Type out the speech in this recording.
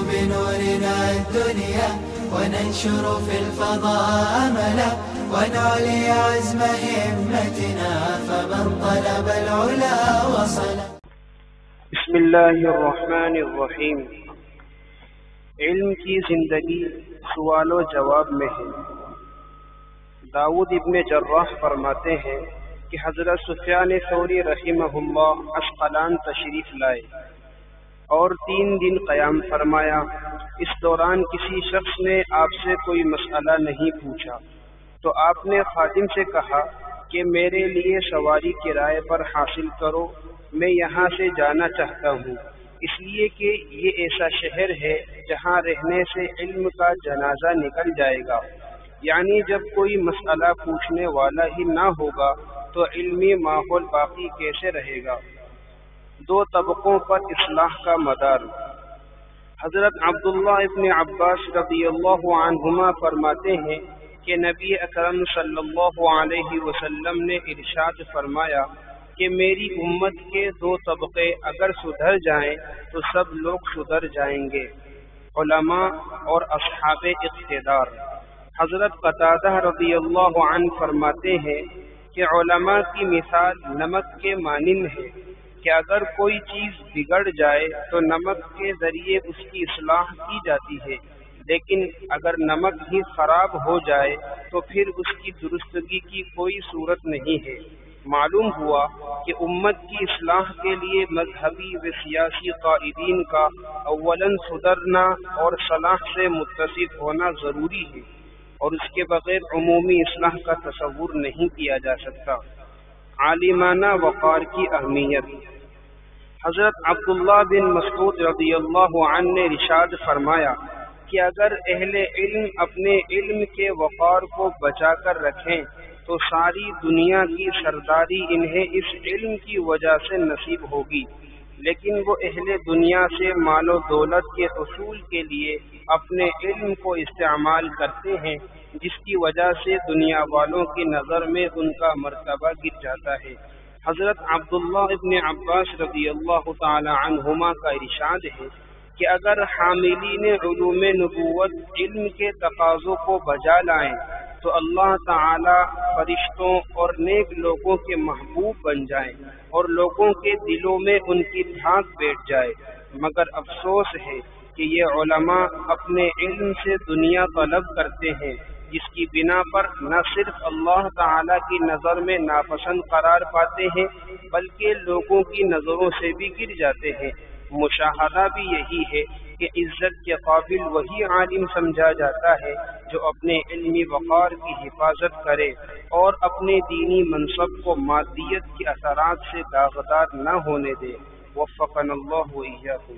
بنورنا الدنيا وننشر في الفضاء أملا ونعلي عزم همتنا فمن طلب العلا وصل. بسم اللہ الرحمن الرحیم. علم کی زندگی سوال و جواب میں ہے. داؤد ابن جراح فرماتے ہیں کہ حضرت سفیان ثوری رحمہ اللہ عسقلان تشریف لائے اور 3 دن قیام فرمایا. اس دوران کسی شخص نے آپ سے کوئی مسئلہ نہیں پوچھا تو آپ نے خادم سے کہا کہ میرے لیے سواری کرائے پر حاصل کرو، میں یہاں سے جانا چاہتا ہوں، اس لیے کہ یہ ایسا شہر ہے جہاں رہنے سے علم کا جنازہ نکل جائے گا. یعنی جب کوئی مسئلہ پوچھنے والا ہی نہ ہوگا تو علمی ماحول باقی کیسے رہے گا. 2 طبقوں پر اصلاح کا مدار. حضرت عبداللہ ابن عباس رضی اللہ عنہما فرماتے ہیں کہ نبی اکرم صلی اللہ علیہ وسلم نے ارشاد فرمایا کہ میری امت کے 2 طبقے اگر سدھر جائیں تو سب لوگ سدھر جائیں گے، علماء اور اصحاب اقتدار. حضرت قتادہ رضی اللہ عنہ فرماتے ہیں کہ علماء کی مثال نمک کے مانند ہے کہ اگر کوئی چیز بگڑ جائے تو نمک کے ذریعے اس کی اصلاح کی جاتی ہے، لیکن اگر نمک ہی خراب ہو جائے تو پھر اس کی درستگی کی کوئی صورت نہیں ہے. معلوم ہوا کہ امت کی اصلاح کے لیے مذہبی و سیاسی قائدین کا اولاً سدھرنا اور صلاح سے متصف ہونا ضروری ہے، اور اس کے بغیر عمومی اصلاح کا تصور نہیں کیا جا سکتا. عالمانہ وقار کی اہمیت. حضرت عبداللہ بن مسعود رضی اللہ عنہ نے ارشاد فرمایا کہ اگر اہل علم اپنے علم کے وقار کو بچا کر رکھیں تو ساری دنیا کی سرداری انہیں اس علم کی وجہ سے نصیب ہوگی، لیکن وہ اہل دنیا سے مال و دولت کے حصول کے لیے اپنے علم کو استعمال کرتے ہیں، جس کی وجہ سے دنیا والوں کی نظر میں ان کا مرتبہ گر جاتا ہے. حضرت عبداللہ ابن عباس رضی اللہ تعالی عنہما کا ارشاد ہے کہ اگر حاملین علوم نبوت علم کے تقاضوں کو بجا لائیں تو اللہ تعالی فرشتوں اور نیک لوگوں کے محبوب بن جائیں اور لوگوں کے دلوں میں ان کی دھاک بیٹھ جائے. مگر افسوس ہے کہ یہ علماء اپنے علم سے دنیا طلب کرتے ہیں، جس کی بنا پر نہ صرف اللہ تعالی کی نظر میں ناپسند قرار پاتے ہیں بلکہ لوگوں کی نظروں سے بھی گر جاتے ہیں. مشاہدہ بھی یہی ہے کہ عزت کے قابل وہی عالم سمجھا جاتا ہے جو اپنے علمی وقار کی حفاظت کرے اور اپنے دینی منصب کو مادیت کے اثرات سے داغدار نہ ہونے دے. وفقنا اللہ و ایاکم.